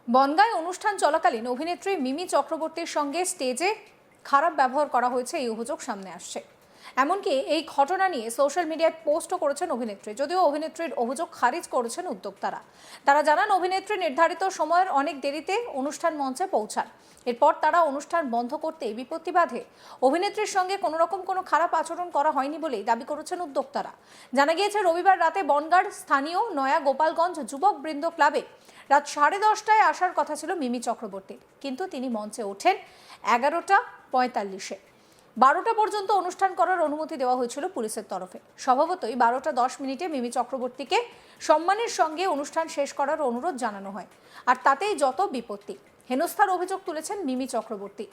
বনগাঁয় অনুষ্ঠান চলাকালীন অভিনেত্রী মিমি চক্রবর্তীর সঙ্গে স্টেজে খারাপ ব্যবহার করা হয়েছে এই অভিযোগ সামনে আসছে। এমনকি এই ঘটনা নিয়ে সোশ্যাল মিডিয়ায় পোস্টও করেছেন অভিনেত্রী, যদিও অভিনেত্রীর অভিযোগ খারিজ করেছেন উদ্যোক্তারা। তারা জানান, অভিনেত্রী নির্ধারিত সময়ের অনেক দেরিতে অনুষ্ঠান মঞ্চে পৌঁছান। এরপর তারা অনুষ্ঠান বন্ধ করতে বিপত্তি বাধে। অভিনেত্রীর সঙ্গে কোনো খারাপ আচরণ করা হয়নি বলেই দাবি করেছেন উদ্যোক্তারা। জানা গিয়েছে, রবিবার রাতে বনগাঁর স্থানীয় নয়া গোপালগঞ্জ যুবক বৃন্দ ক্লাবে রাত 10:30টায় আসার কথা ছিল মিমি চক্রবর্তীর, কিন্তু তিনি মঞ্চে ওঠেন 11:45-এ। 12টা পর্যন্ত অনুষ্ঠান করার অনুমতি দেওয়া হয়েছিল পুলিশের তরফে। স্বভাবতই 12:10 মিমি চক্রবর্তীকে সম্মানের সঙ্গে অনুষ্ঠান শেষ করার অনুরোধ জানানো হয়, আর তাতেই যত বিপত্তি। হেনস্থার অভিযোগ তুলেছেন মিমি চক্রবর্তী।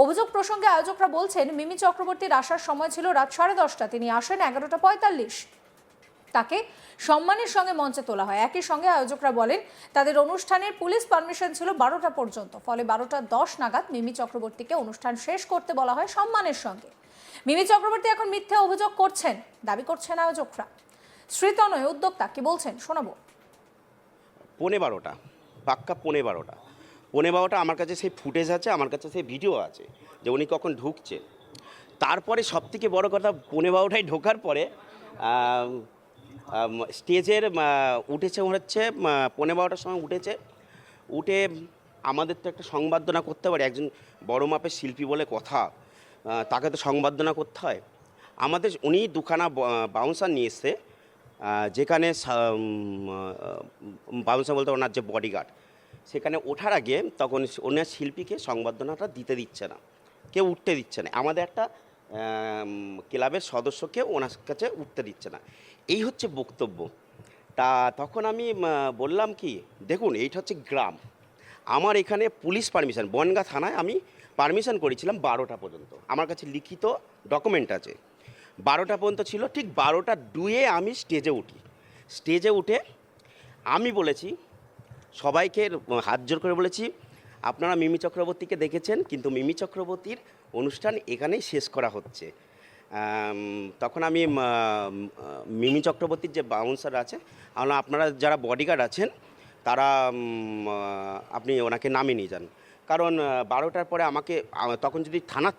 অভিযোগ প্রসঙ্গে আয়োজকরা বলছেন, মিমি চক্রবর্তীর আসার সময় ছিল রাত 10:30, তিনি আসেন 11:45। তাকে সম্মানের সঙ্গে মঞ্চে তোলা হয়। একই সঙ্গে আয়োজকরা বলেন, তাদের অনুষ্ঠানের পুলিশ পারমিশন ছিল 12টা পর্যন্ত, ফলে 12:10 নাগাদ মিমি চক্রবর্তীকে অনুষ্ঠান শেষ করতে বলা হয় সম্মানের সঙ্গে। মিমি চক্রবর্তী এখন মিথ্যে অভিযোগ করছেন, দাবি করছেন আয়োজকরা। শ্রীতনয় উদ্যোক্তা কি বলছেন শোনাবো। 12:15 পাক্কা 12:15 আমার কাছে সেই ফুটেজ আছে, আমার কাছে সেই ভিডিও আছে যে উনি কখন ঢুকছে। তারপরে সবথেকে বড় কথা, 12:15টায় ঢোকার পরে স্টেজের উঠেছে হচ্ছে 12:15টার সময় উঠে আমাদের তো একটা সংবর্ধনা করতে পারে, একজন বড় মাপের শিল্পী বলে কথা, তাকে তো সংবর্ধনা করতে হয়। উনি দুখানা বাউন্সার নিয়ে এসছে, যেখানে বাউন্সার বলতে ওনার যে বডিগার্ড, সেখানে ওঠার আগে তখন ওনার শিল্পীকে সংবর্ধনাটা দিতে দিচ্ছে না, কেউ উঠতে দিচ্ছে না। আমাদের একটা ক্লাবের সদস্যকে ওনার কাছে উঠতে দিচ্ছে না। এই হচ্ছে বক্তব্য। তখন আমি বললাম কি, দেখুন এইটা হচ্ছে গ্রাম, আমার এখানে পুলিশ পারমিশন, বনগাঁ থানায় আমি পারমিশন করেছিলাম 12টা পর্যন্ত, আমার কাছে লিখিত ডকুমেন্ট আছে। 12টা পর্যন্ত ছিল, ঠিক 12:02 আমি স্টেজে উঠে আমি বলেছি সবাইকে, হাত জোর করে বলেছি, আপনারা মিমি চক্রবর্তীকে দেখেছেন, কিন্তু মিমি চক্রবর্তীর অনুষ্ঠান এখানেই শেষ করা হচ্ছে। তখন আমি মিমি চক্রবর্তীর যে বাউন্সার আছে, আপনারা যারা বডিগার্ড আছেন তারা আপনি ওনাকে নামিয়ে নিয়ে যান, কারণ 12টার পরে আমাকে তখন যদি থানার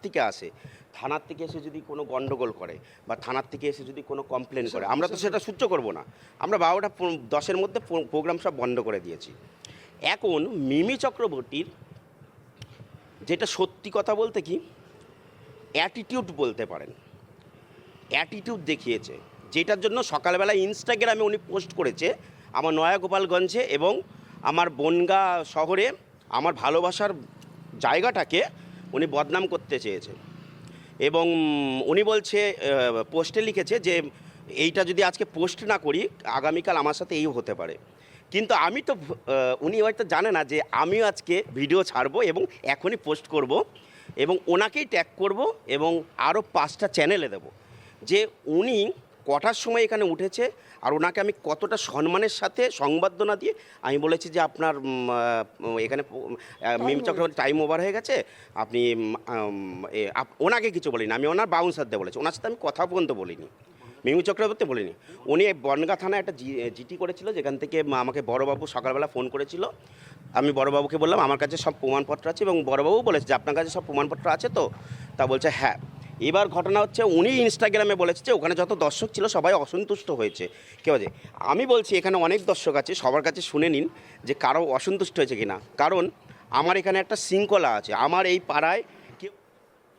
থেকে এসে যদি কোনো গণ্ডগোল করে বা থানার থেকে এসে যদি কোনো কমপ্লেন করে, আমরা তো সেটা সহ্য করব না। আমরা 12:10 মধ্যে প্রোগ্রাম সব বন্ধ করে দিয়েছি। এখন মিমি চক্রবর্তীর যেটা সত্যি কথা বলতে কি, অ্যাটিটিউড বলতে পারেন, অ্যাটিটিউড দেখিয়েছে, যেটার জন্য সকালবেলা ইনস্টাগ্রামে উনি পোস্ট করেছে আমার নয়া গোপালগঞ্জে এবং আমার বনগাঁ শহরে আমার ভালোবাসার জায়গাটাকে উনি বদনাম করতে চেয়েছে। এবং উনি বলছে, পোস্টে লিখেছে যে এইটা যদি আজকে পোস্ট না করি, আগামীকাল আমার সাথে এই হতে পারে। কিন্তু আমি তো উনি হয়তো জানে না যে আমিও আজকে ভিডিও ছাড়বো এবং এখনই পোস্ট করব এবং ওনাকেই ট্যাগ করব এবং আরও 5টা চ্যানেলে দেব যে উনি কটার সময় এখানে উঠেছে, আর ওনাকে আমি কতটা সম্মানের সাথে সংবর্ধনা দিয়ে আমি বলেছি যে আপনার এখানে মিমি চক্রবর্তী টাইম ওভার হয়ে গেছে, আপনি ওনাকে কিছু বলিনি, আমি ওনার বাউন্সারদের বলেছি, ওনার সাথে আমি কথা পর্যন্ত বলিনি, মিমি চক্রবর্তী বলিনি। উনি বনগাঁ থানায় একটা জিটি করেছিল, যেখান থেকে আমাকে বড়বাবু সকালবেলা ফোন করেছিল। আমি বড়বাবুকে বললাম আমার কাছে সব প্রমাণপত্র আছে, এবং বড়বাবু বলেছে যে আপনার কাছে সব প্রমাণপত্র আছে তো? তা বলছে হ্যাঁ। এবার ঘটনা হচ্ছে, উনি ইনস্টাগ্রামে বলেছে যে ওখানে যত দর্শক ছিল সবাই অসন্তুষ্ট হয়েছে। কেউ আছে, আমি বলছি এখানে অনেক দর্শক আছে, সবার কাছে শুনে নিন যে কারো অসন্তুষ্ট হয়েছে কিনা, কারণ আমার এখানে একটা শৃঙ্খলা আছে। আমার এই পাড়ায় কেউ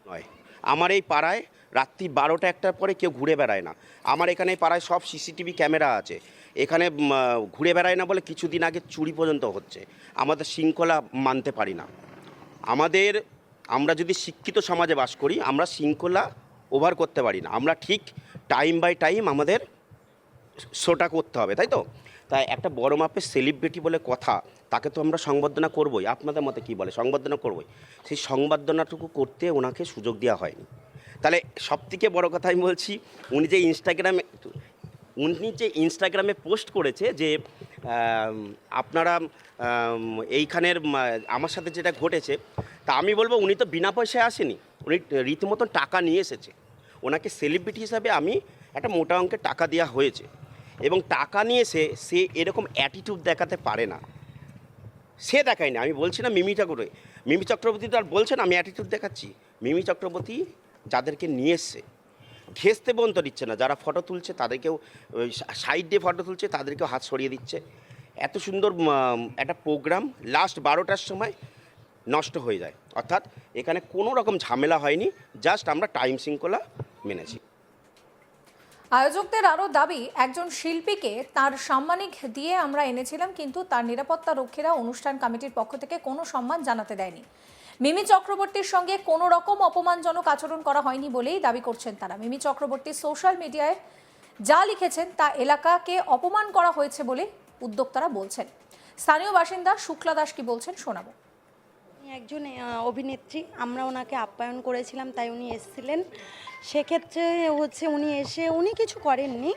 নয়, আমার এই পাড়ায় রাত্রি 12টা-1টার পরে কেউ ঘুরে বেড়ায় না। আমার এখানে পাড়ায় সব সিসিটিভি ক্যামেরা আছে, এখানে ঘুরে বেড়ায় না বলে কিছুদিন আগে চুরি পর্যন্ত হচ্ছে। আমাদের শৃঙ্খলা মানতে পারি না। আমরা যদি শিক্ষিত সমাজে বাস করি, আমরা শৃঙ্খলা ওভার করতে পারি না। আমরা ঠিক টাইম বাই টাইম আমাদের শোটা করতে হবে, তাই তো? তাই একটা বড় মাপের সেলিব্রিটি বলে কথা, তাকে তো আমরা সংবর্ধনা করবই। আপনাদের মতে কী বলে, সংবর্ধনা করবই। সেই সংবর্ধনাটুকু করতে ওনাকে সুযোগ দেওয়া হয়নি। তাহলে সবথেকে বড় কথা আমি বলছি, উনি যে ইনস্টাগ্রামে পোস্ট করেছে যে আপনারা এইখানের আমার সাথে যেটা ঘটেছে, তা আমি বলবো উনি তো বিনা পয়সায় আসেনি, উনি রীতিমতন টাকা নিয়ে এসেছে। ওনাকে সেলিব্রিটি হিসাবে আমি একটা মোটা অঙ্কের টাকা দেওয়া হয়েছে, এবং টাকা নিয়ে সে এরকম অ্যাটিটিউড দেখাতে পারে না। সে দেখায়নি, আমি বলছি না মিমিটা করে। মিমি চক্রবর্তী তো আর বলছেন আমি অ্যাটিটিউড দেখাচ্ছি। মিমি চক্রবর্তী যাদেরকে নিয়ে এসছে ঘেসতে পর্যন্ত দিচ্ছে না, যারা ফটো তুলছে তাদেরকেও সাইড দিয়ে ফটো তুলছে তাদেরকেও হাত সরিয়ে দিচ্ছে। এত সুন্দর একটা প্রোগ্রাম লাস্ট 12টার সময় নষ্ট হয়ে যায়। অর্থাৎ এখানে কোনো রকম ঝামেলা হয়নি, জাস্ট আমরা টাইম শৃঙ্খলা মেনেছি। আয়োজকদের আরও দাবি, একজন শিল্পীকে তার সাম্মানিক দিয়ে আমরা এনেছিলাম, কিন্তু তার নিরাপত্তা রক্ষীরা অনুষ্ঠান কমিটির পক্ষ থেকে কোনো সম্মান জানাতে দেয়নি। মিমি চক্রবর্তীর সঙ্গে কোনো রকম অপমানজনক আচরণ করা হয়নি বলেই দাবি করছেন তারা। মিমি চক্রবর্তী সোশ্যাল মিডিয়ায় যা লিখেছেন তা এলাকাকে অপমান করা হয়েছে বলে উদ্যোক্তারা বলছেন। স্থানীয় বাসিন্দা শুক্লা দাস কি বলছেন শোনাবো। উনি একজন অভিনেত্রী, আমরা ওনাকে আপ্যায়ন করেছিলাম, তাই উনি এসেছিলেন। সেক্ষেত্রে উনি এসে উনি কিছু করেননি,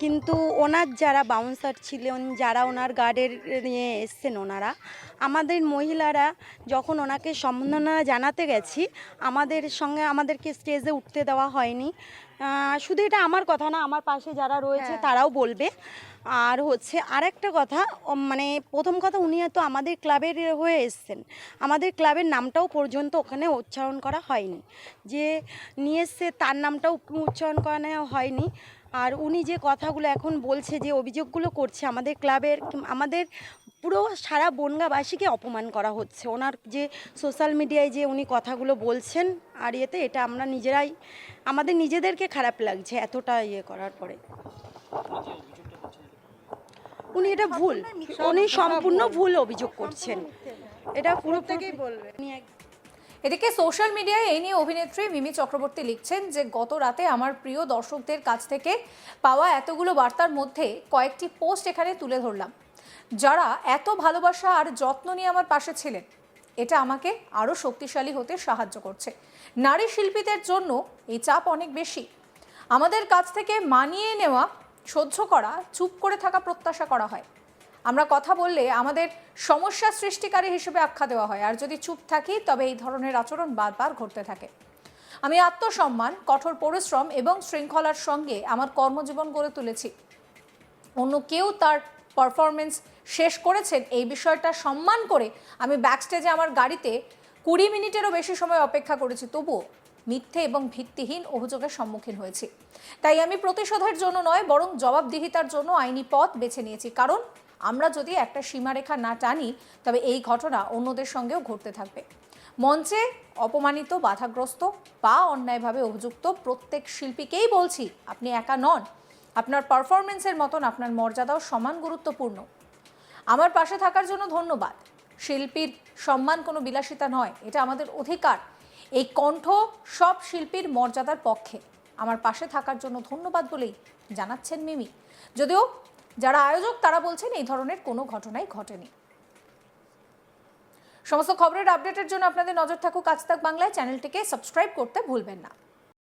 কিন্তু ওনার যারা বাউন্সার ছিলেন, যারা ওনার গার্ডের নিয়ে এসছেন, ওনারা আমাদের মহিলারা যখন ওনাকে সম্মাননা জানাতে গেছি, আমাদেরকে স্টেজে উঠতে দেওয়া হয়নি। শুধু এটা আমার কথা না, আমার পাশে যারা রয়েছে তারাও বলবে। আর আরেকটা কথা, মানে প্রথম কথা, উনি তো আমাদের ক্লাবের হয়ে এসছেন, আমাদের ক্লাবের নামটাও পর্যন্ত ওখানে উচ্চারণ করা হয়নি। যে নিয়ে এসছে তার নামটাও উচ্চারণ করা হয়নি। আর উনি যে কথাগুলো এখন বলছে, যে অভিযোগগুলো করছে আমাদের ক্লাবের, আমাদের পুরো সারা বনগাঁবাসীকে অপমান করা হচ্ছে। ওনার যে সোশ্যাল মিডিয়ায় যে উনি কথাগুলো বলছেন, আর এটা আমরা আমাদের নিজেদেরকে খারাপ লাগছে এতটা করার পরে। উনি এটা ভুল, উনি সম্পূর্ণ ভুল অভিযোগ করছেন, এটা পুরো থেকেই বলবে। এদিকে সোশ্যাল মিডিয়ায় এই নিয়ে অভিনেত্রী মিমি চক্রবর্তী লিখছেন যে গত রাতে আমার প্রিয় দর্শকদের কাছ থেকে পাওয়া এতগুলো বার্তার মধ্যে কয়েকটি পোস্ট এখানে তুলে ধরলাম। যারা এত ভালোবাসা আর যত্ন নিয়ে আমার পাশে ছিলেন, এটা আমাকে আরও শক্তিশালী হতে সাহায্য করছে। নারী শিল্পীদের জন্য এই চাপ অনেক বেশি। আমাদের কাছ থেকে মানিয়ে নেওয়া, সহ্য করা, চুপ করে থাকা প্রত্যাশা করা হয়। আমরা কথা বললে আমাদের সমস্যা সৃষ্টিকারী হিসেবে আখ্যা দেওয়া হয়, আর যদি চুপ থাকি তবে এই ধরনের আচরণ বারবার ঘটতে থাকে। আমি আত্মসম্মান, কঠোর পরিশ্রম এবং শৃঙ্খলার সঙ্গে আমার কর্মজীবন গড়ে তুলেছি। অন্য কেউ তার পারফরমেন্স শেষ করেছেন এই বিষয়টা সম্মান করে আমি ব্যাকস্টেজে আমার গাড়িতে 20 মিনিটেরও বেশি সময় অপেক্ষা করেছি, তবুও মিথ্যে এবং ভিত্তিহীন অভিযোগের সম্মুখীন হয়েছি। তাই আমি প্রতিশোধের জন্য নয়, বরং জবাবদিহিতার জন্য আইনি পথ বেছে নিয়েছি। কারণ আমরা যদি একটা সীমারেখা না টানি, তবে এই ঘটনা অন্যদের সঙ্গেও ঘটতে থাকবে। মঞ্চে অপমানিত, বাধাগ্রস্ত বা অন্যায়ভাবে অভিযুক্ত প্রত্যেক শিল্পীকেই বলছি, আপনি একা নন। আপনার পারফরমেন্সের মতন আপনার মর্যাদাও সমান গুরুত্বপূর্ণ। আমার পাশে থাকার জন্য ধন্যবাদ। শিল্পীর সম্মান কোনো বিলাসিতা নয়, এটা আমাদের অধিকার। এই কণ্ঠ সব শিল্পীর মর্যাদার পক্ষে। আমার পাশে থাকার জন্য ধন্যবাদ বলেই জানাচ্ছেন মিমি। যদিও যারা আয়োজক তারা বলছেন এই ধরনের কোনো ঘটনাই ঘটেনি। সমস্ত খবরের আপডেটের জন্য আপনাদের নজর থাকুক আজ তাক বাংলায়। চ্যানেলটিকে সাবস্ক্রাইব করতে ভুলবেন না।